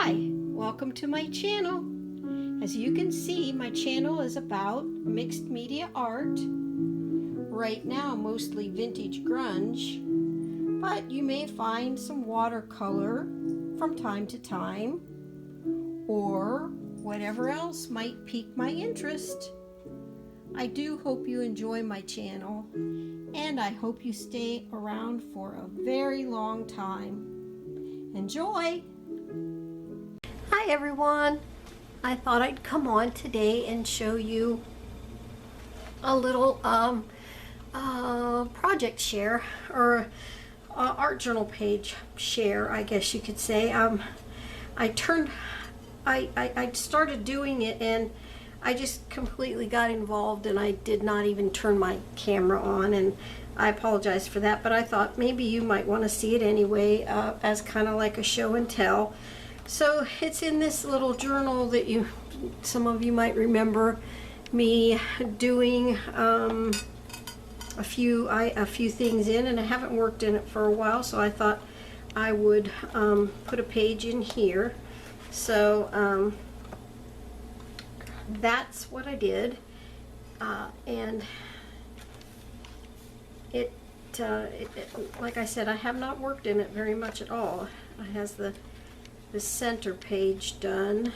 Hi, welcome to my channel. As you can see, my channel is about mixed media art. Right now, mostly vintage grunge, but you may find some watercolor from time to time, or whatever else might pique my interest. I do hope you enjoy my channel, and I hope you stay around for a very long time. Enjoy! Hi everyone! I thought I'd come on today and show you a little project share, or art journal page share, I guess you could say. I started doing it and I just completely got involved and I did not even turn my camera on, and I apologize for that, but I thought maybe you might want to see it anyway, as kind of like a show and tell. So it's in this little journal that some of you might remember me doing a few things in, and I haven't worked in it for a while, so I thought I would put a page in here. So that's what I did, and it like I said, I have not worked in it very much at all. It has the center page done.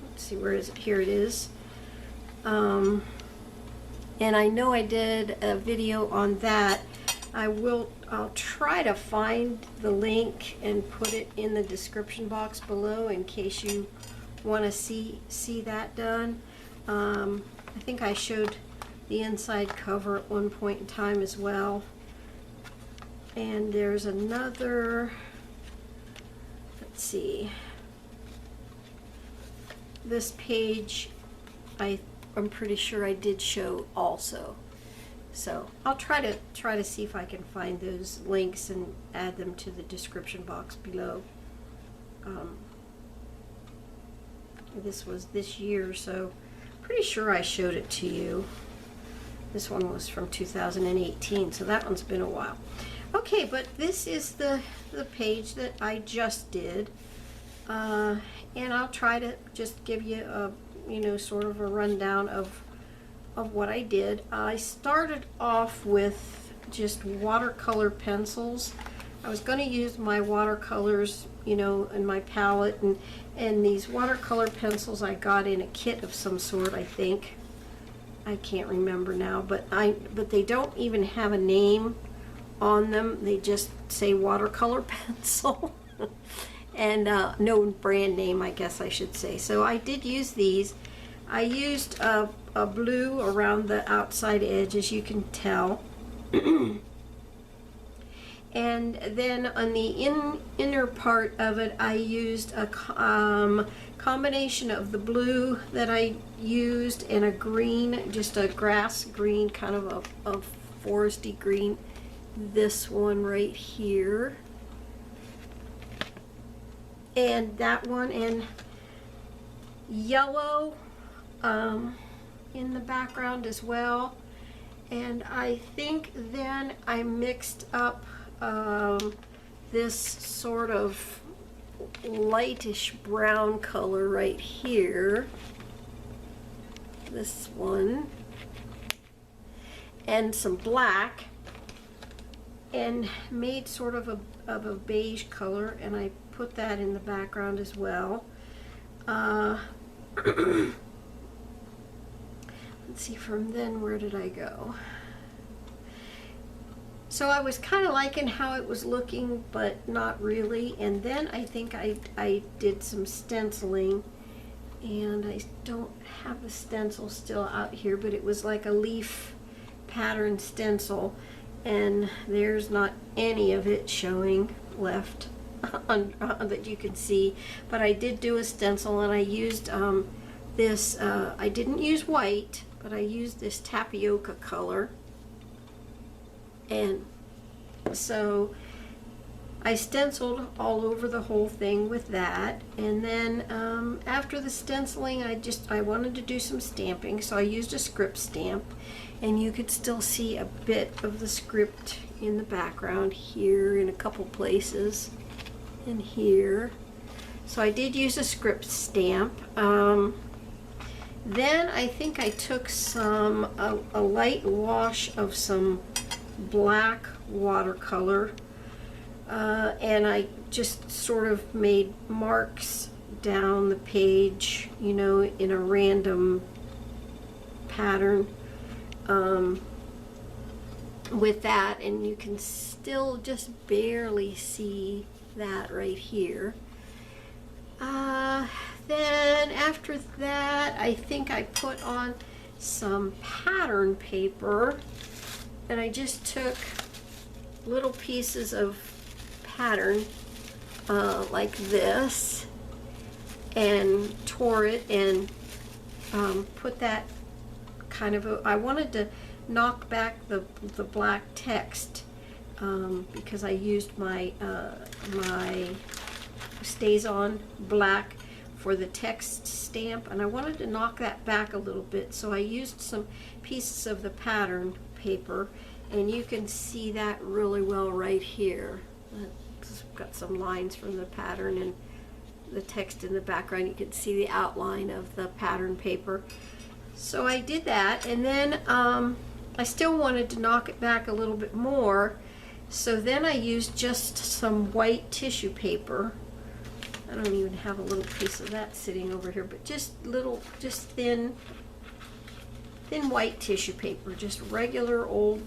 Let's see, where is it? Here it is. And I know I did a video on that. I'll try to find the link and put it in the description box below in case you want to see that done. I think I showed the inside cover at one point in time as well. And there's another, let's see, this page I'm pretty sure I did show also. So I'll try to see if I can find those links and add them to the description box below. This was this year, so pretty sure I showed it to you. This one was from 2018, so that one's been a while. Okay, but this is the page that I just did, and I'll try to just give you a sort of a rundown of what I did. I started off with just watercolor pencils. I was going to use my watercolors, in my palette, and these watercolor pencils I got in a kit of some sort, I think. I can't remember now, but they don't even have a name on them. They just say watercolor pencil. And no brand name, I guess I should say. So I did use these. I used a blue around the outside edge, as you can tell. And then on the inner part of it, I used a combination of the blue that I used and a green, just a grass green, kind of a foresty green. This one right here. And that one, and yellow in the background as well. And I think then I mixed up this sort of lightish brown color right here, this one, and some black, and made sort of a beige color, and I put that in the background as well. Let's see, from then where did I go? So I was kind of liking how it was looking, but not really. And then I think I did some stenciling, and I don't have the stencil still out here, but it was like a leaf pattern stencil, and there's not any of it showing left that you can see. But I did do a stencil, and I used this, I didn't use white, but I used this tapioca color. And so I stenciled all over the whole thing with that. And then after the stenciling, I wanted to do some stamping, so I used a script stamp, and you could still see a bit of the script in the background here in a couple places, and here. So I did use a script stamp. Then I think I took a light wash of some black watercolor, and I just sort of made marks down the page, you know, in a random pattern with that, and you can still just barely see that right here. Then after that, I think I put on some pattern paper, and I just took little pieces of pattern like this and tore it and put that kind of I wanted to knock back the black text because I used my my Stays On black for the text stamp, and I wanted to knock that back a little bit, so I used some pieces of the pattern paper, and you can see that really well right here. It's got some lines from the pattern and the text in the background. You can see the outline of the pattern paper. So I did that, and then I still wanted to knock it back a little bit more, so then I used just some white tissue paper. I don't even have a little piece of that sitting over here, but just thin white tissue paper, just regular old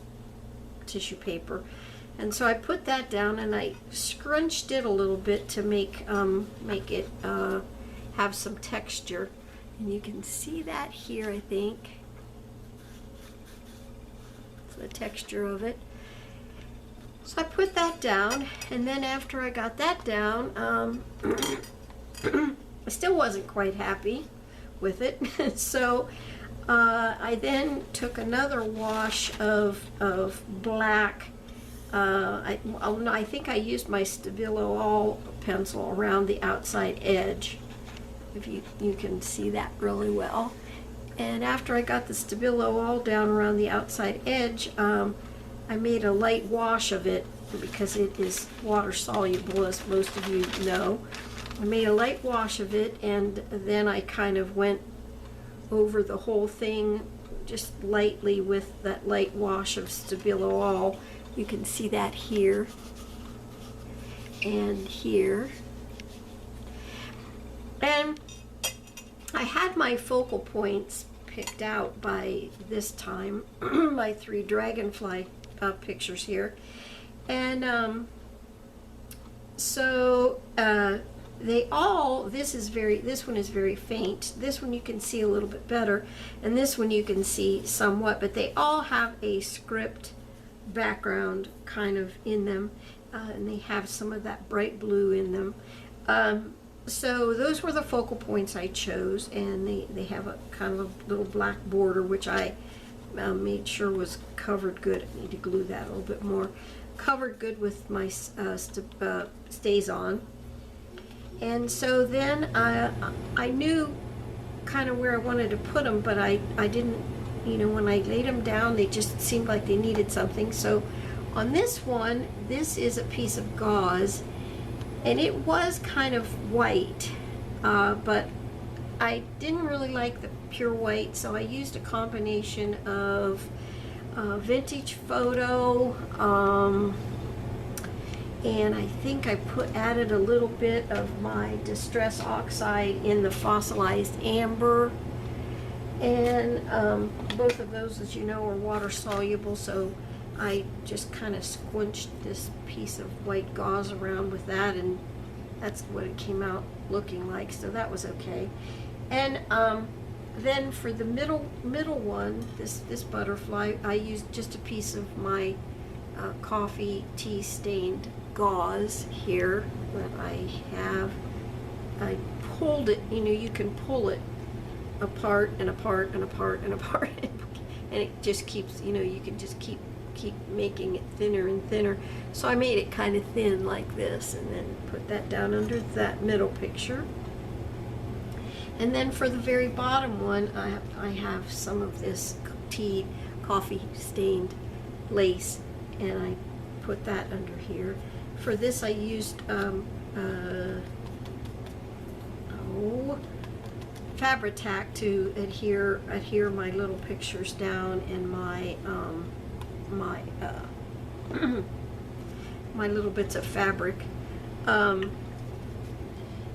tissue paper. And so I put that down and I scrunched it a little bit to make it have some texture. And you can see that here, I think. It's the texture of it. So I put that down, and then after I got that down, I still wasn't quite happy with it. So I then took another wash of black. I think I used my Stabilo All pencil around the outside edge, if you can see that really well. And after I got the Stabilo All down around the outside edge, I made a light wash of it because it is water soluble, as most of you know. I made a light wash of it, and then I kind of went over the whole thing just lightly with that light wash of Stabilo All. You can see that here and here. And I had my focal points picked out by this time, my 3 Dragonfly pictures here, and so they all, this one is very faint, this one you can see a little bit better, and this one you can see somewhat, but they all have a script background kind of in them, and they have some of that bright blue in them. So those were the focal points I chose, and they have a kind of a little black border, which I made sure was covered good. I need to glue that a little bit more. Covered good with my Stays On. And so then I knew kind of where I wanted to put them, but I didn't, you know, when I laid them down, they just seemed like they needed something. So on this one, this is a piece of gauze, and it was kind of white, but I didn't really like the pure white, so I used a combination of vintage photo, and I think I added a little bit of my Distress Oxide in the fossilized amber, and both of those, as you know, are water soluble, so I just kind of squinched this piece of white gauze around with that, and that's what it came out looking like, so that was okay. And then for the middle one, this butterfly, I used just a piece of my coffee tea stained gauze here that I have. I pulled it, you know, you can pull it apart and apart and apart and apart, and it just keeps, you know, you can just keep making it thinner and thinner. So I made it kind of thin like this, and then put that down under that middle picture. And then for the very bottom one, I have some of this coffee stained lace, and I put that under here. For this I used Fabri-Tac to adhere my little pictures down in my my little bits of fabric.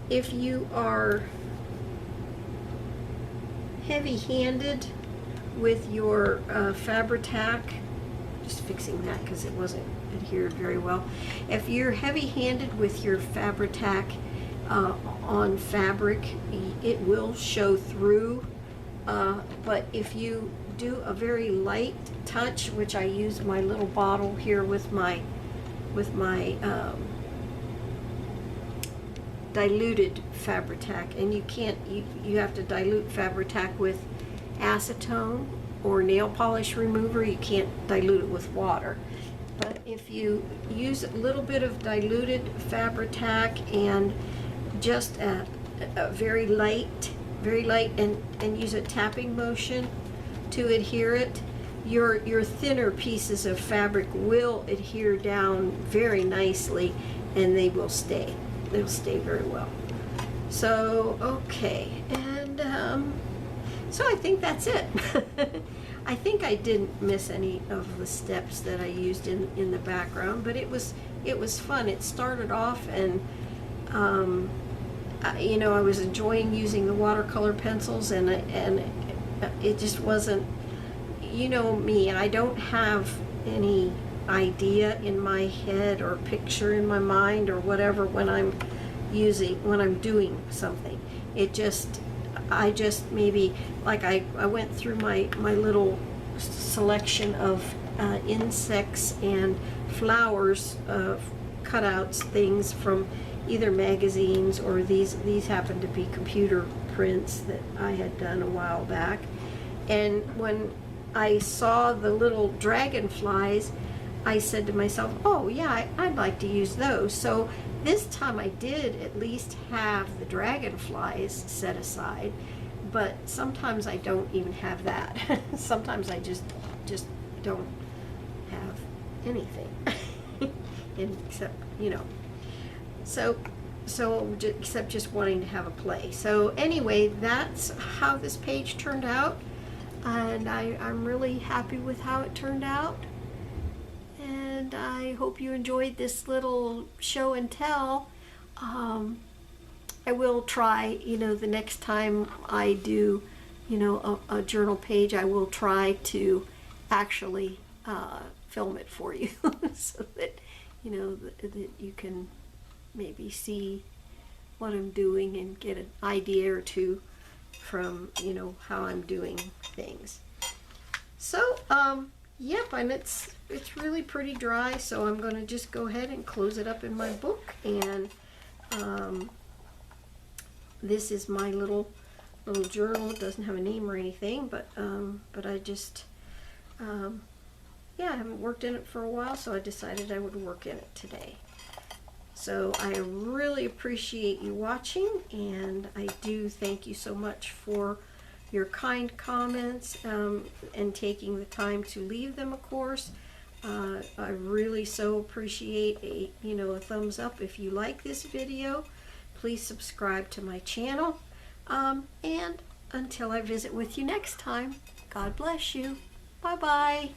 If you are heavy-handed with your Fabri-Tac, just fixing that because it wasn't adhered very well. If you're heavy-handed with your Fabri-Tac on fabric, it will show through. But if you do a very light touch, which I use my little bottle here with my diluted Fabri-Tac, and you have to dilute Fabri-Tac with acetone or nail polish remover. You can't dilute it with water. But if you use a little bit of diluted Fabri-Tac and just a very light and use a tapping motion to adhere it, your thinner pieces of fabric will adhere down very nicely, and they will stay. They'll stay very well. So, okay, and so I think that's it. I think I didn't miss any of the steps that I used in the background, but it was fun. It started off, and you know, I was enjoying using the watercolor pencils, and it just wasn't, you know me, I don't have any idea in my head or picture in my mind or whatever when I'm doing something. I just maybe, like I went through my little selection of insects and flowers cutouts, things from either magazines, or these happen to be computer prints that I had done a while back. And when I saw the little dragonflies, I said to myself, oh yeah, I'd like to use those. So this time I did at least have the dragonflies set aside, but sometimes I don't even have that. Sometimes I just don't have anything except, you know, so except just wanting to have a play. So anyway, that's how this page turned out, and I'm really happy with how it turned out. And I hope you enjoyed this little show and tell. I will try, you know, the next time I do, you know, a journal page, I will try to actually film it for you so that, you know, that you can maybe see what I'm doing and get an idea or two from, you know, how I'm doing things. So, yep, and it's really pretty dry, so I'm going to just go ahead and close it up in my book. And this is my little journal. It doesn't have a name or anything, but I just yeah, I haven't worked in it for a while, so I decided I would work in it today. So I really appreciate you watching, and I do thank you so much for your kind comments and taking the time to leave them, of course. I really so appreciate a thumbs up if you like this video. Please subscribe to my channel, and until I visit with you next time, God bless you. Bye bye.